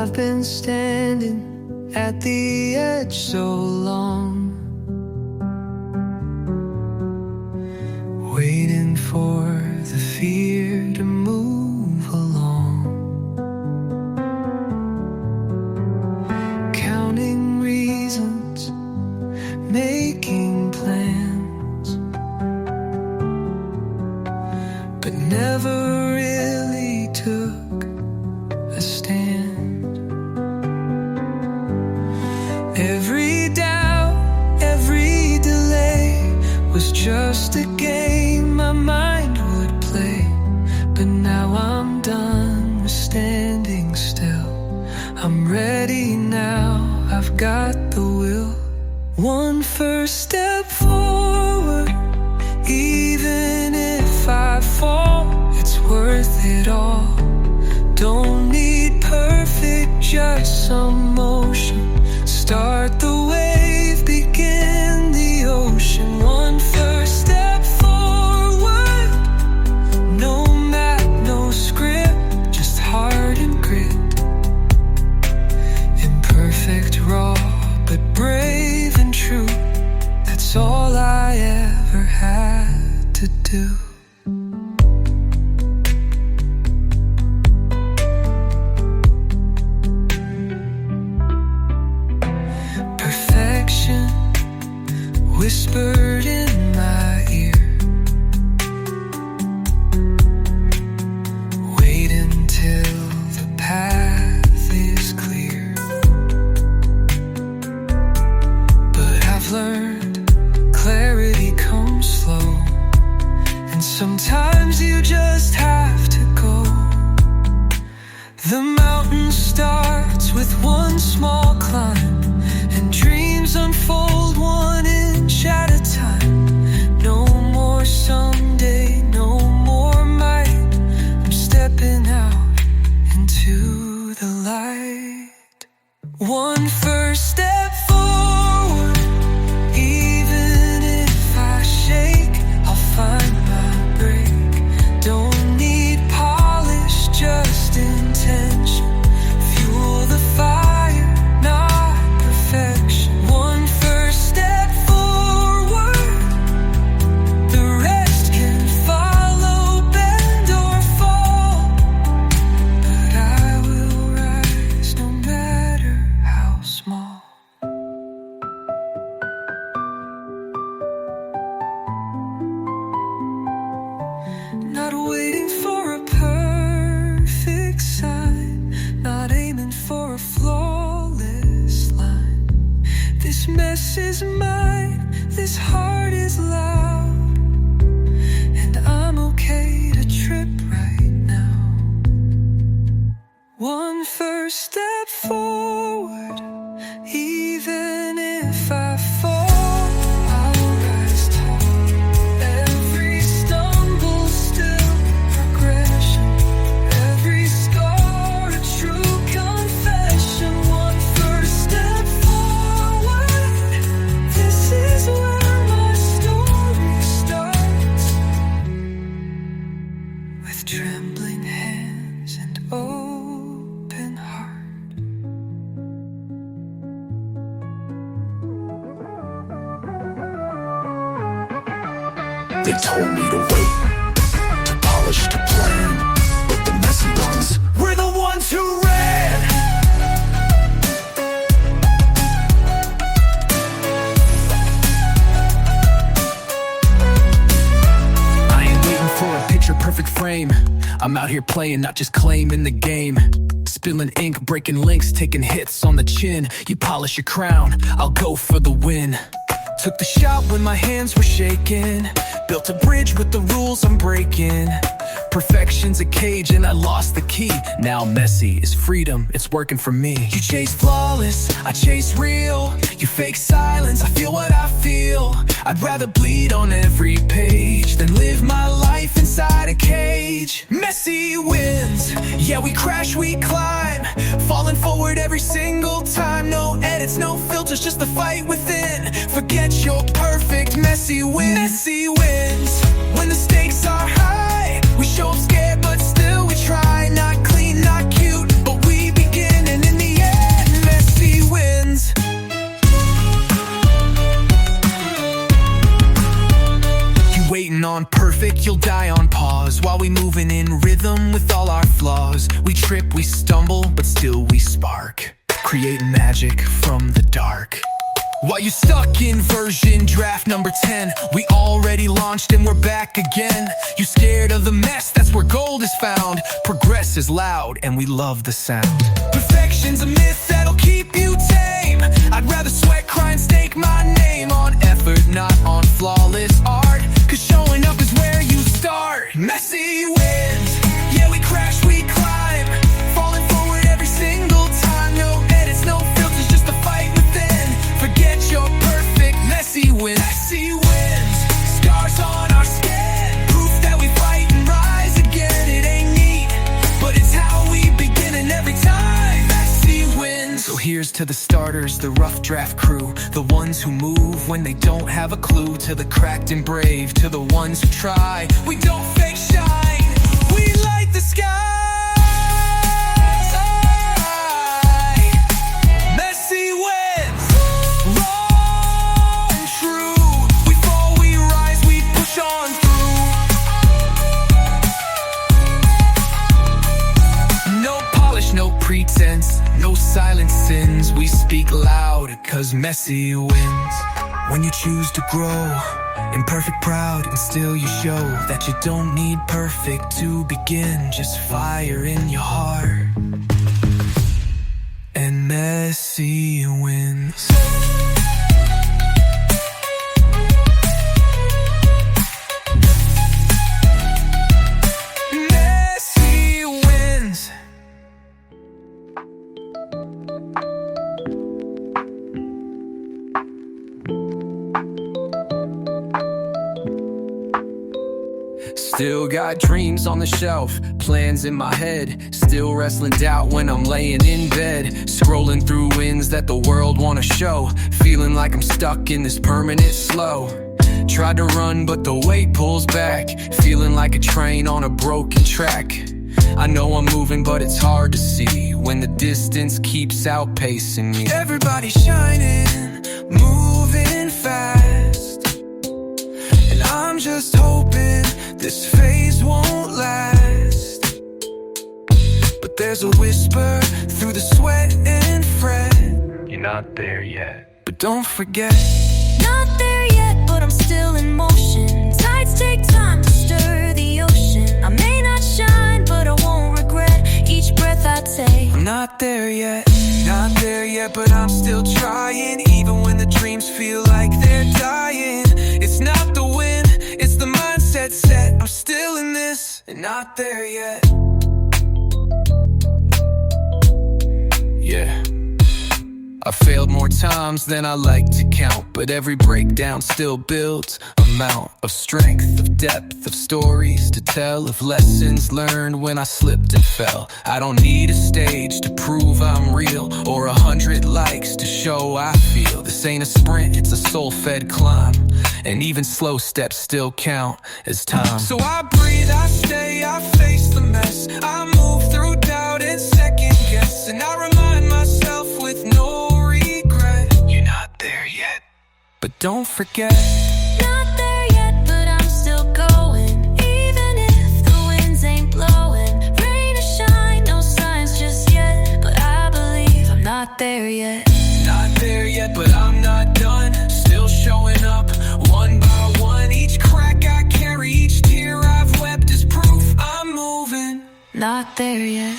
I've been standing at the edge so long, waiting for the fear to move along, counting reasons, making plans, but never really took a stand. Every doubt, every delay was just a game my mind would play. But now I'm done with standing still. I'm ready now, I've got the will. One first step forward, even if I fall, it's worth it all. Don't need perfect, just some motion. Start the wave, begin the ocean. One first step forward, no map, no script, just heart and grit. Imperfect, raw, but brave and true. That's all I ever had to do. Whispered in my ear, wait until the path is clear. But I've learned clarity comes slow, and sometimes you just have to go. The mountain starts with one small climb, and dreams unfold one inch at a time. No more someday, no more might. I'm stepping out into the light. One first step forward, even if I shake, I'll find my break. Don't need polish, just intention. Fuel the fire, not perfection. One first step forward, the rest can follow, bend or fall. But I will rise no matter how small. Not waiting for a perfect sign, not aiming for a flawless line. This mess is mine, this heart is loud, and I'm okay to trip right now. One first step forward, even if I fall, I'll rise tall. Every stumble still progression, every scar a true confession. One first step forward, this is where my story starts. With trembling hands and open heart. They told me to wait, to polish, to plan, but the messy ones were the ones who ran. I ain't waiting for a picture-perfect frame. I'm out here playing, not just claiming the game. Spilling ink, breaking links, taking hits on the chin. You polish your crown, I'll go for the win. Took the shot when my hands were shaking. Built a bridge with the rules I'm breaking. Perfection's a cage and I lost the key. Now messy is freedom, it's working for me. You chase flawless, I chase real. You fake silence, I feel what I feel. I'd rather bleed on every page than live my life inside a cage. Messy wins, yeah we crash, we climb. Falling forward every single time. No edits, no filters, just the fight within. Forget your perfect, messy wins. Messy wins, when the stakes are high. We show up scared but still we try. Not clean, not cute, but we begin. And in the on perfect, you'll die on pause. While we moving in rhythm with all our flaws. We trip, we stumble, but still we spark. Create magic from the dark. While you're stuck in version draft number 10, we already launched and we're back again. You scared of the mess? That's where gold is found. Progress is loud and we love the sound. Perfection's a myth that'll keep you tame. I'd rather sweat, cry, and stake my name on effort, not on flawless art. Cause showing up is where you start. Messy wins, yeah, we crash, we climb, falling forward every single time. No edits, no filters, just a fight within. Forget your perfect, messy wins. Messy wins, scars on our skin, proof that we fight and rise again. It ain't neat, but it's how we begin, and every time messy wins. So here's to the starters, the rough draft crew, the ones who move when they don't have a clue. To the cracked and brave, to the ones who try, we don't fake shine, we light the sky. Messy wins, raw and true. We fall, we rise, we push on through. No polish, no pretense, no silent sins. We speak loud, cause messy wins. When you choose to grow, imperfect, proud, and still you show that you don't need perfect to begin. Just fire in your heart, and messy wins. Messy wins. Still got dreams on the shelf, plans in my head. Still wrestling doubt when I'm laying in bed. Scrolling through wins that the world wanna show. Feeling like I'm stuck in this permanent slow. Tried to run but the weight pulls back. Feeling like a train on a broken track. I know I'm moving but it's hard to see when the distance keeps outpacing me. Everybody's shining, moving fast, and I'm just hoping this phase won't last. But there's a whisper through the sweat and fret. You're not there yet, but don't forget. Not there yet, but I'm still in motion. Tides take time to stir the ocean. I may not shine, but I won't regret each breath I take. I'm not there yet, not there yet, but I'm still trying. Even when the dreams feel like they're dying. It's not the win, it's the mindset set. I'm still in this, and not there yet. Yeah, I failed more times than I like to count, but every breakdown still builds amount of strength, of depth, of stories to tell, of lessons learned when I slipped and fell. I don't need a stage to prove I'm real, or 100 likes to show I feel. This ain't a sprint, it's a soul-fed climb, and even slow steps still count as time. So I breathe, I stay, I face the mess. I move through doubt and second guess, and I remind myself with no regret. You're not there yet, but don't forget. Not there yet, but I'm still going. Even if the winds ain't blowing. Rain or shine, no signs just yet, but I believe I'm not there yet. Not there yet, but I'm not done. Still showing up, one by one. Each crack I carry, each tear I've wept is proof I'm moving. Not there yet.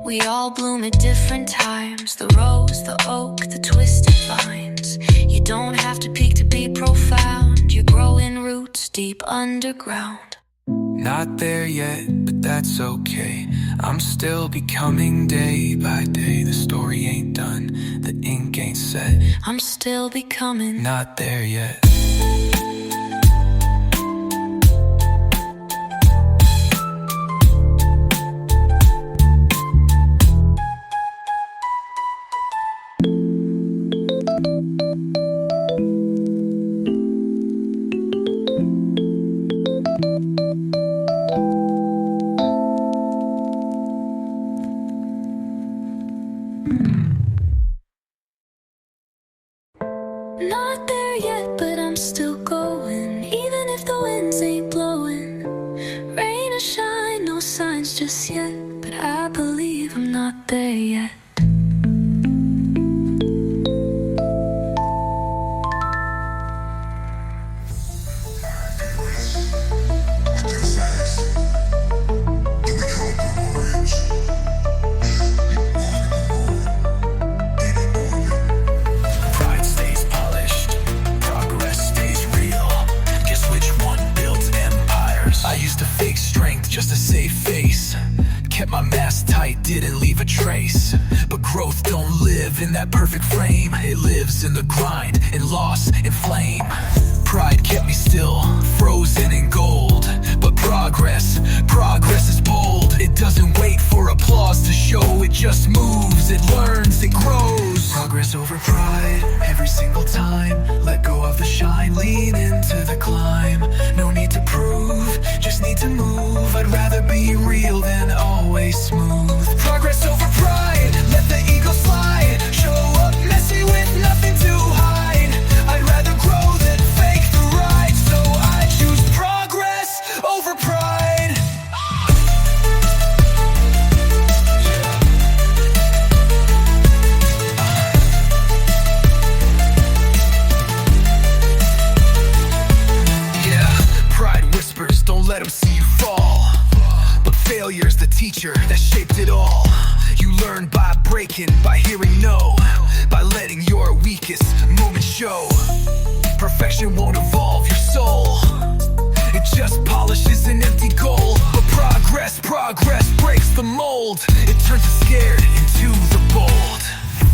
We all bloom at different times. The rose, the oak, the twisted vines. You don't have to peak to be profound. You're growing roots deep underground. Not there yet, but that's okay. I'm still becoming day by day. The story ain't done, the ink ain't set. I'm still becoming. Not there yet. Not there yet, but I'm still going. didn't leave a trace. But growth don't live in that perfect frame. It lives in the grind, in loss, in flame. Pride kept me still, frozen in gold. But progress is bold. It doesn't wait for applause to show. It just moves, it learns, it grows. Progress over pride, every single time. Let go of the shine, lean into the climb. No need to prove, just need to move. I'd rather be real than always smooth. Progress over pride, let the ego slide. Show up messy with nothing to hide. I'd rather grow than fake the ride. So I choose progress over pride. Yeah, pride whispers, don't let them see you fall. But failure's the teacher that shaped it all. You learn by breaking, by hearing no, by letting your weakest moment show. Perfection won't evolve your soul. It just polishes an empty goal. But progress breaks the mold. It turns the scared into the bold.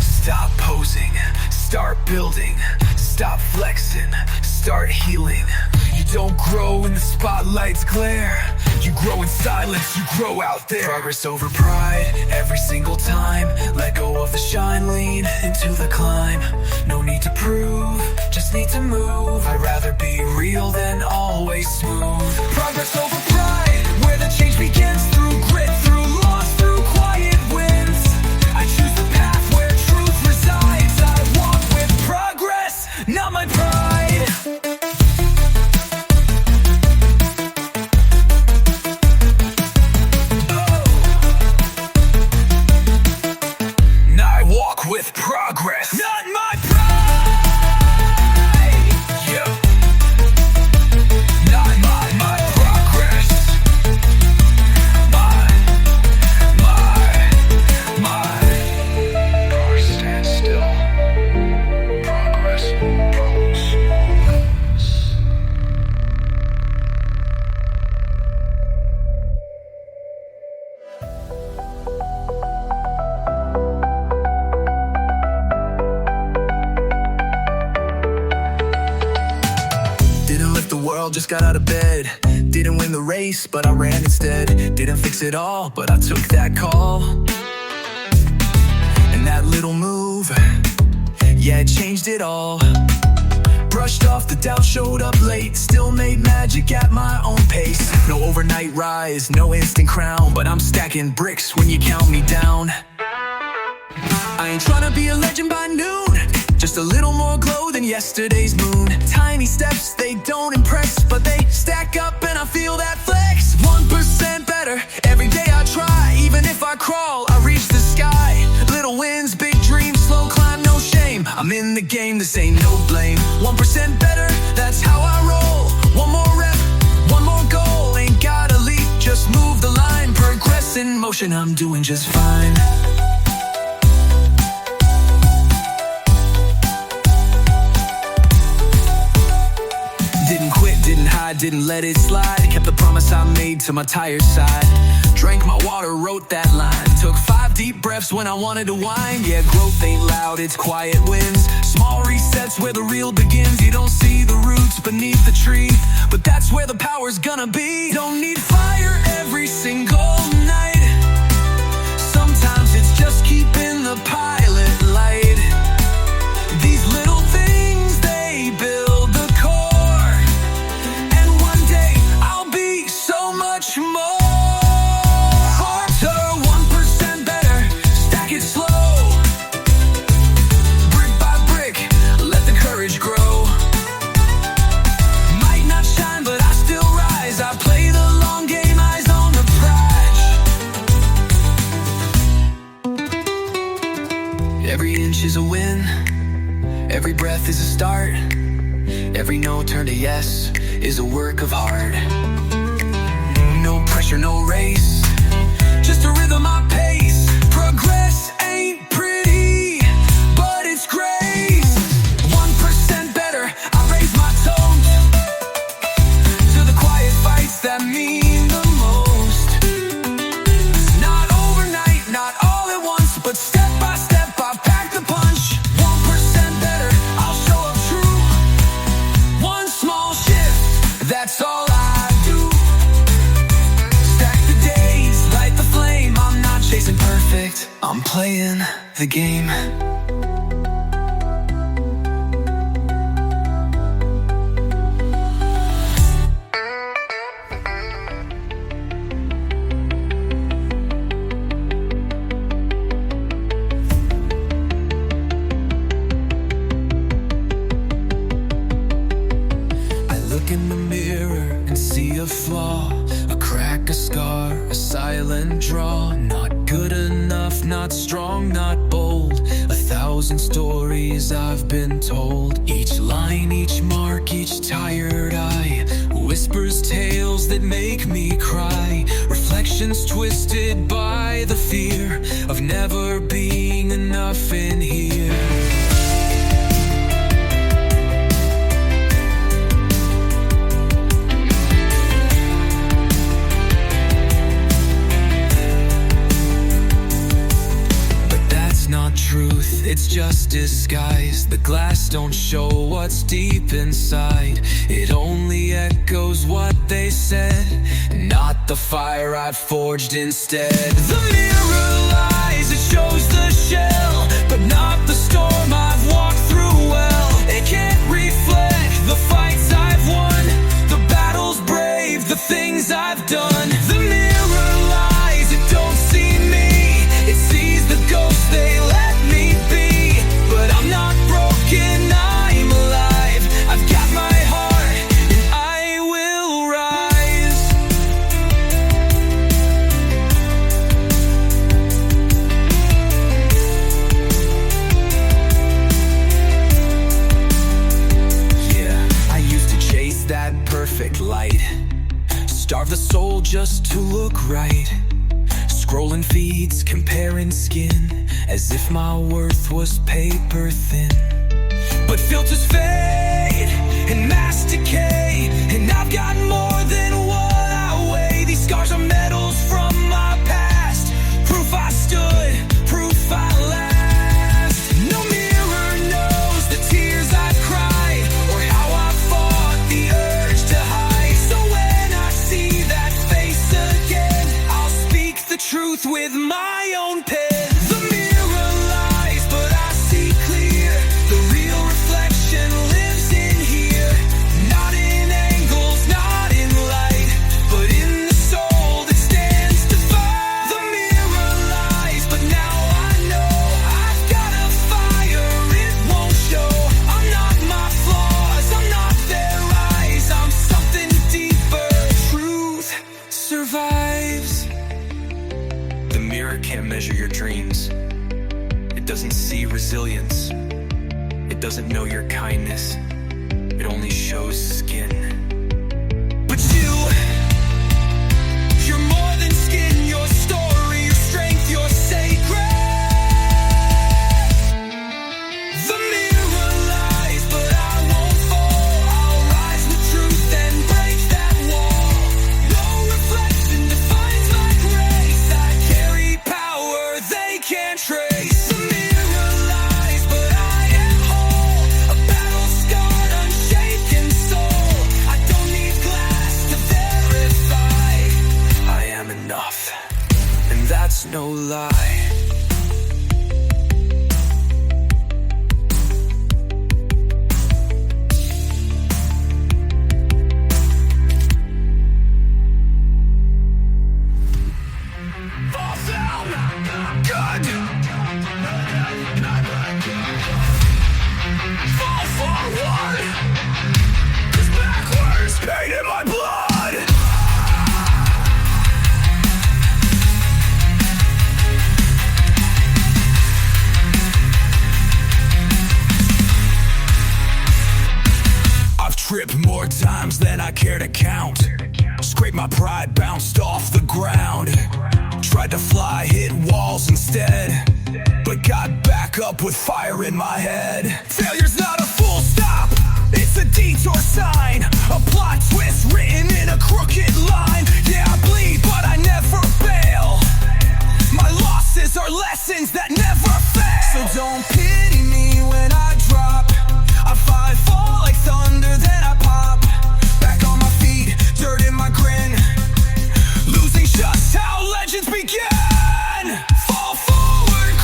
Stop posing, start building. Stop flexing, start healing. You don't grow in the spotlight's glare. You grow in silence, you grow out there. Progress over pride, every single time. Let go of the shine, lean into the climb. No need to prove, just need to move. I'd rather be real than always smooth. Progress over pride, where the change begins. Through grit, through loss, through quiet wins. I choose the path where truth resides. I walk with progress, not my pride. With progress, not my pride. Yeah. Not my progress. My Power stand still. Progress grows. Just got out of bed. Didn't win the race, but I ran instead. Didn't fix it all, but I took that call. And that little move, yeah, it changed it all. Brushed off the doubt, showed up late. Still made magic at my own pace. No overnight rise, no instant crown. But I'm stacking bricks when you count me down. I ain't tryna be a legend by noon. Just a little more glow than yesterday's moon. Tiny steps, they don't impress, but they stack up and I feel that flex. 1% better, every day I try. Even if I crawl, I reach the sky. Little wins, big dreams, slow climb, no shame. I'm in the game, this ain't no blame. 1% better, that's how I roll. One more rep, one more goal. Ain't gotta leap, just move the line. Progress in motion, I'm doing just fine. Didn't quit, didn't hide, didn't let it slide. Kept the promise I made to my tired side. Drank my water, wrote that line. Took 5 deep breaths when I wanted to whine. Yeah, growth ain't loud, it's quiet wins. Small resets where the real begins. You don't see the roots beneath the tree, but that's where the power's gonna be. Don't need fire every single night. Sometimes it's just keeping the pilot light. These little things, they build the core. And one day I'll be so much more. Every inch is a win, every breath is a start. Every no turned to yes is a work of art. No pressure, no race, just a rhythm I pace. Progress ain't pretty, but it's grace. 1% better, I raise my tone to the quiet fights that mean the most. Not overnight, not playing the game. In the mirror and see a flaw, a crack, a scar, a silent draw. Not good enough, not strong, not bold. 1,000 stories I've been told. Each line, each mark, each tired eye whispers tales that make me cry. Reflections twisted by the fear of never being enough in here. Truth, it's just disguise. The glass don't show what's deep inside. It only echoes what they said, not the fire I've forged instead. The mirror lies, it shows the shell, but not the storm I've walked through well. It can't reflect the fights I've won, the battles brave, the things I've done. The mirror lies, it don't see me, it sees the ghost they let me be. But I'm not broken, I'm alive. I've got my heart and I will rise. Yeah, I used to chase that perfect light, starve the soul just to look right. Scrolling feeds, comparing skin, as if my worth was paper thin. But filters fade and masks decay, and I've got more than what I weigh. These scars are medals from my past, proof I stood, proof I last. No mirror knows the tears I've cried, or how I fought the urge to hide. So when I see that face again, I'll speak the truth with my own pen. The mirror lies, but I see clear. The real reflection lives in here. Not in angles, not in light, but in the soul that stands defied. The mirror lies, but now I know I've got a fire it won't show. I'm not my flaws, I'm not their eyes, I'm something deeper. Truth survives. The mirror can't measure your dreams. It doesn't see resilience. It doesn't know your kindness. It only shows skin. But you're more than skin. Your story, your strength, your sacred. The mirror lies, but I won't fall. I'll rise with truth and break that wall. No reflection defines my grace. I carry power they can't trace. The mirror lies, but I am whole. A battle scarred, unshaken soul. I don't need glass to verify. I am enough, and that's no lie. Fall down, good. Fall forward, 'cause backwards pain in my blood. I've tripped more times than I care to count. Scraped my pride, bounced off the ground. Tried to fly, hit walls instead, but got back up with fire in my head. Failure's not a full stop, it's a detour sign. A plot twist written in a crooked line. Yeah, I bleed, but I never bail. My losses are lessons that never fail. So don't pity me when I drop. I fight, fall like thunder, then I pop. Back on my feet, dirt in my grin. Losing just how legends begin. Fall forward,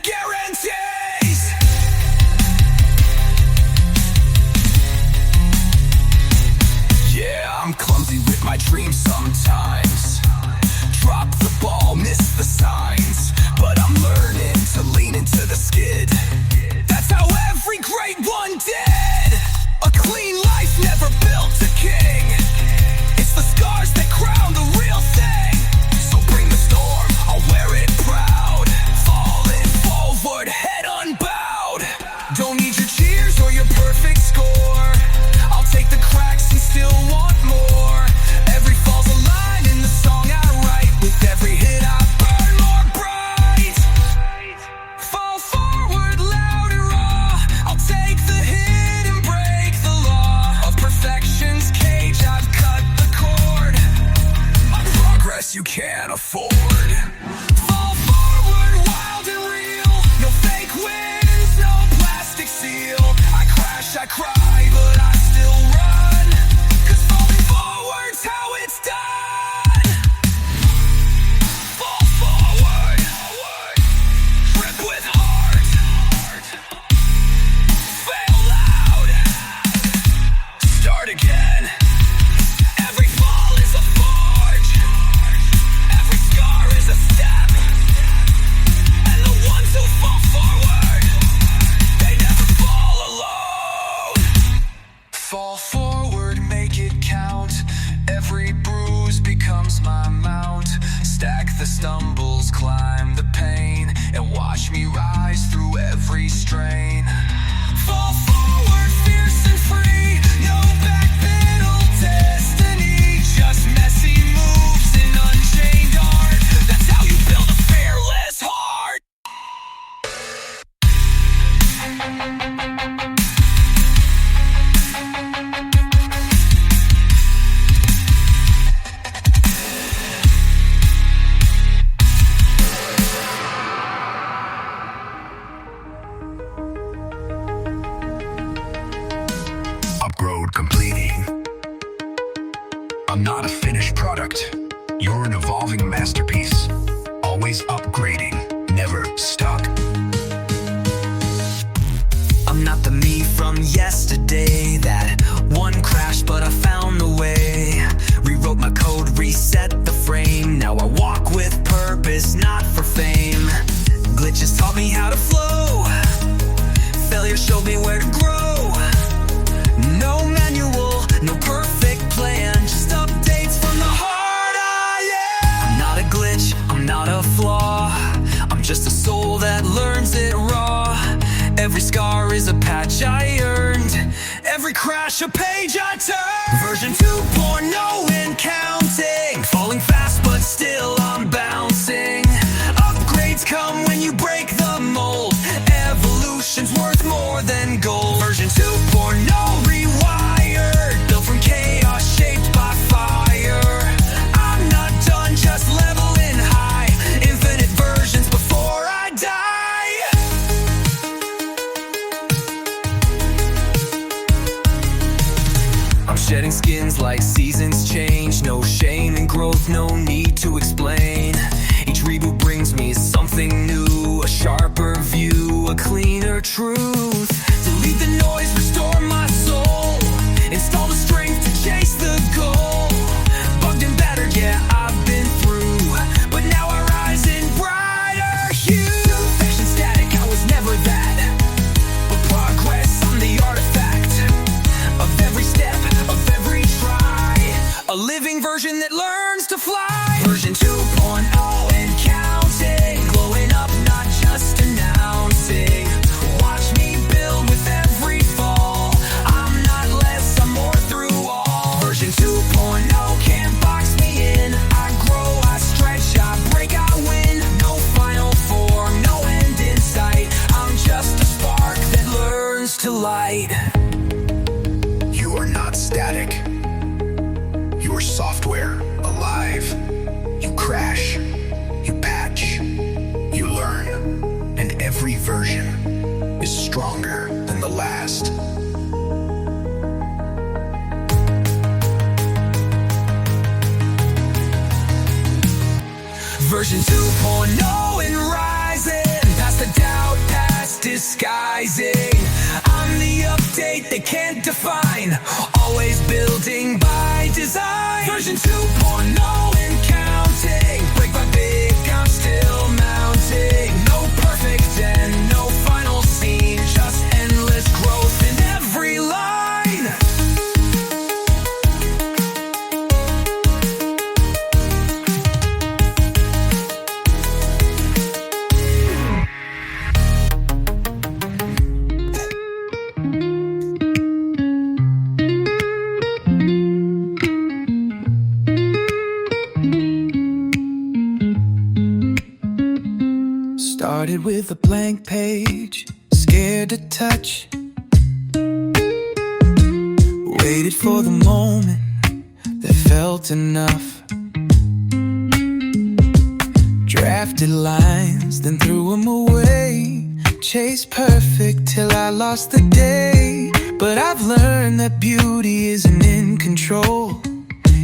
guarantees. Yeah, I'm clumsy with my dreams sometimes. Drop the ball, miss the signs, but I'm learning to lean into the skid. That's how every great one did. A clean life never built a king. It's the scars that crown the real thing. So bring the storm, I'll wear it proud. Falling forward, head unbowed. Don't need your cheers or your perfect score. I'll take the cracks and still want more. Every fall's a line in the song I write. With every hit I burn more bright. Fall forward, loud and raw. I'll take the hit and break the law. Of perfection's cage, I've cut the cord. My progress you can't afford. Fall forward, wild and real. No fake wins, no plastic seal. I crash, I cry, but I still run. 'Cause falling forward's how it's done. Fall forward, trip with heart. Fail loud, start again. Every fall is a forge. Every scar is a step. And the ones who fall forward, they never fall alone. Fall forward, make it count. Every bruise becomes my mount. Stack the stumbles, climb the pain, and watch me rise through every strain. Fall forward, fierce and free. No backpedal destiny. Just messy moves and unchained art. That's how you build a fearless heart. Upgrade completing. I'm not a finished product. You're an evolving masterpiece. Always upgrading, never stuck. I'm not the me from yesterday. That one crash, but I found the way. Rewrote my code, reset the frame. Now I walk with purpose, not for fame. Glitches taught me how to flow. Failure showed me where to grow. No manual, no perfect plan. Just updates from the heart I am. I'm not a glitch, I'm not a flaw. I'm just a soul that learns it raw. Every scar is a patch I earned. Every crash a page I turn. Version 2.0 and counting. Falling fast but still I'm bouncing. Upgrades come when you break the mold. Evolution's worth more than gold. Version 2.0 rewired. Built from chaos, shaped by fire. I'm not done, just leveling high. Infinite versions before I die. I'm shedding skins like seasons change. No shame in growth, no need to explain. Each reboot brings me something new. A sharper view, a cleaner truth. Delete the noise, restore my soul. Install the strength to chase the goal. Bugged and battered, yeah, I've been through. But now I rise in brighter hue. Perfection static, I was never that. But progress, I'm the artifact of every step, of every try. A living version that learns to fly. Version 2.0 and counting. Glowing up, not just announcing. Watch me build with every fall. I'm not less, I'm more through all. Version 2.0 can't box me in. I grow, I stretch, I break, I win. No final form, no end in sight. I'm just a spark that learns to light. You are not static. You are software, alive. You crash, you patch, you learn. And every version is stronger than the last. Version 2.0 and rising. Past the disguising. I'm the update they can't define, always building by design. Version 2.0 and counting, break by big, I'm still mounting. No perfect end, no final scene, just endless growth in every line. Started with a blank page, scared to touch. Waited for the moment that felt enough. Drafted lines, then threw them away. Chased perfect till I lost the day. But I've learned that beauty isn't in control.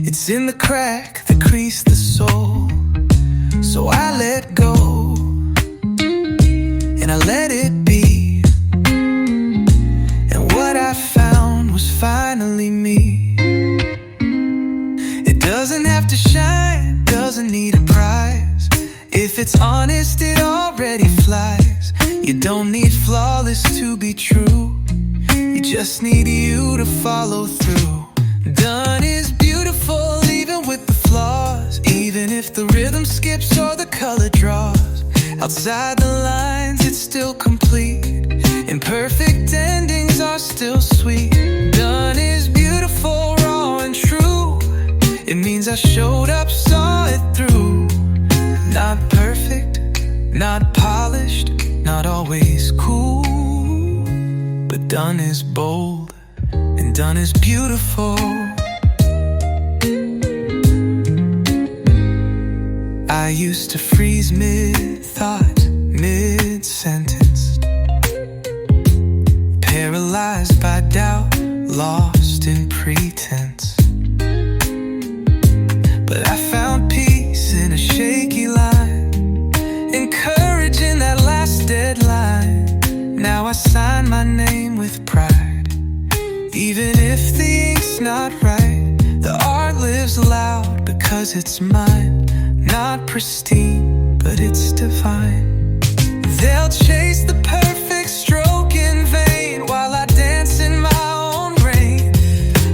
It's in the crack that creased the soul. So I let go, and I let it be. And what I found was finally me. It doesn't have to shine, doesn't need a prize. If it's honest, it already flies. You don't need flawless to be true. You just need you to follow through. Done is beautiful, even with the flaws. Even if the rhythm skips or the color draws. Outside the lines, it's still complete. Imperfect endings are still sweet. Done is beautiful, raw and true. It means I showed up, saw it through. Not perfect, not polished, not always cool. But done is bold, and done is beautiful. I used to freeze mid-thought, mid-sentence, paralyzed by doubt, lost in pretense. But I found peace in a shaky line, and courage in that last deadline. Now I sign my name with pride. Even if the ink's not right, the art lives loud because it's mine. Not pristine, but it's divine. They'll chase the perfect stroke in vain while I dance in my own rain.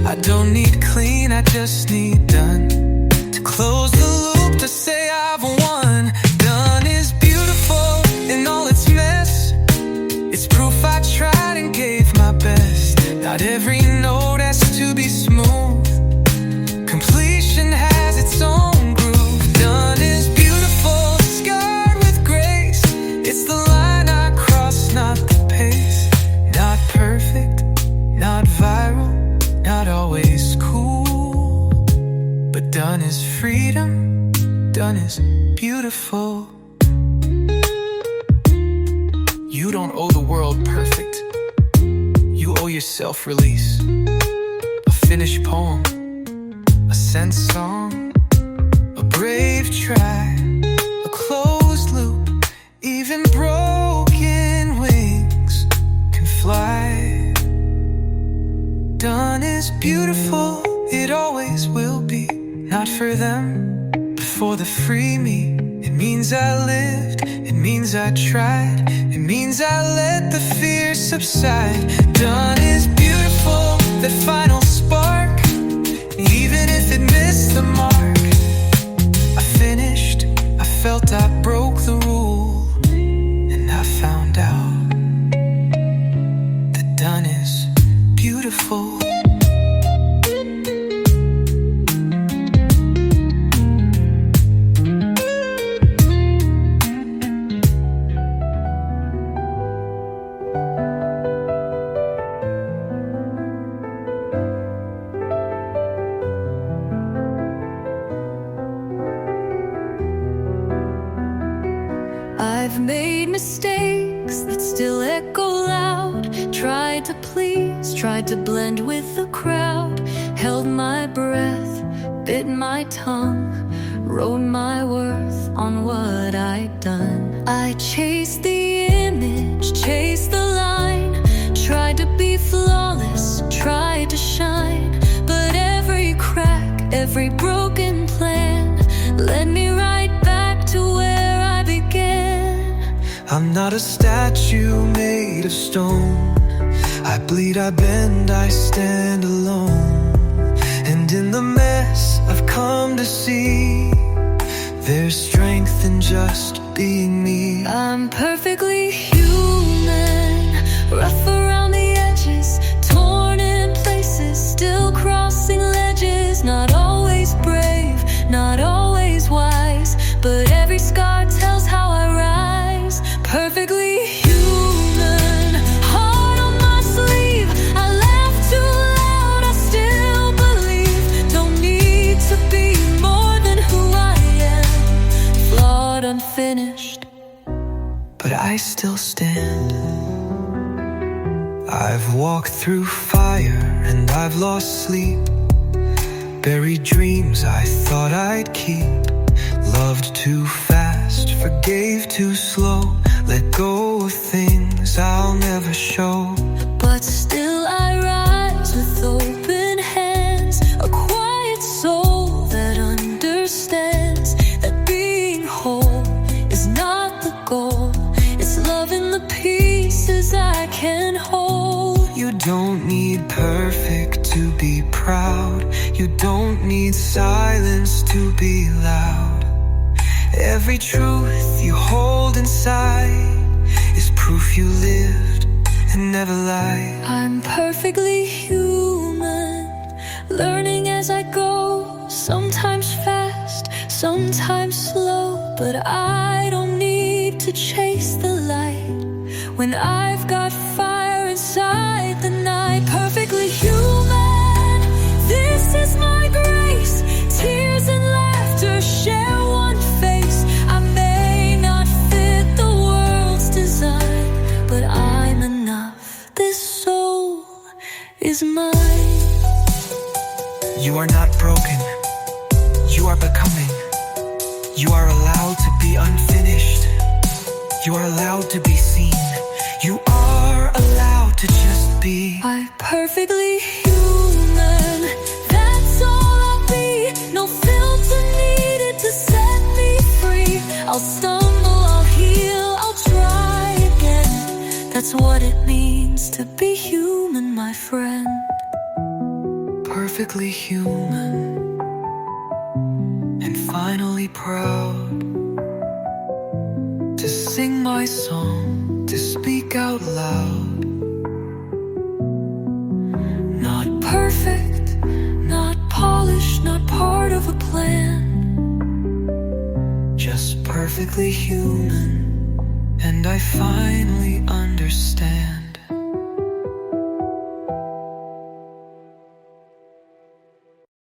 I don't need clean, I just need done. To close the loop, to say I've won. Done is beautiful in all its mess. It's proof I tried and gave my best. Not every note has to be smooth. Completion has its own groove. Done is beautiful, scarred with grace. It's the line I cross, not the pace. Not perfect, not viral, not always cool. But done is freedom, done is beautiful. You don't owe the world perfect. You owe yourself release. A finished poem, a sense song, a brave try, a closed loop. Even broken wings can fly. Done is beautiful, it always will be. Not for them, but for the free me. It means I lived, it means I tried. It means I let the fear subside. Done is beautiful, that final spark. Even if it missed the mark, I finished, I felt I broke the rule. And I found out that done is beautiful. I've made mistakes that still echo loud. Tried to please, tried to blend with the crowd. Held my breath, bit my tongue. Wrote my worth on what I'd done. I chased the image, chased I'm not a statue made of stone. I bleed, I bend, I stand alone. And in the mess I've come to see, there's strength in just being me. I'm perfectly human, rough around the edges, torn in places, still crossing ledges. Not always brave, not always wise, but every scar tells how I rise. Perfectly human, heart on my sleeve. I laugh too loud, I still believe. Don't need to be more than who I am. Flawed, unfinished, but I still stand. I've walked through fire and I've lost sleep, buried dreams I thought I'd keep. Loved too fast, forgave too slow, let go of things I'll never show. but still I rise with open hands. A quiet soul that understands that being whole is not the goal. It's loving the pieces I can hold. You don't need perfect to be proud. You don't need silence to be loud. Every truth you hold inside is proof you lived and never lied. I'm perfectly human, learning as I go. Sometimes fast, sometimes slow, but I don't need to chase the light when I've got fire inside the night. Perfectly human, this is my grace. Tears and laughter share one face. I may not fit the world's design, but I'm enough. This soul is mine. You are not broken. You are becoming. You are allowed to be unfinished. You are allowed to be seen. You are allowed to just be. I'm perfectly human. That's all I'll be. No filter needed to set me free. I'll stumble, I'll heal, I'll try again. That's what it means to be human, my friend. Perfectly human and finally proud to sing my song, to speak out loud. Not perfect, not polished, not part of a plan. Just perfectly human, and I finally understand.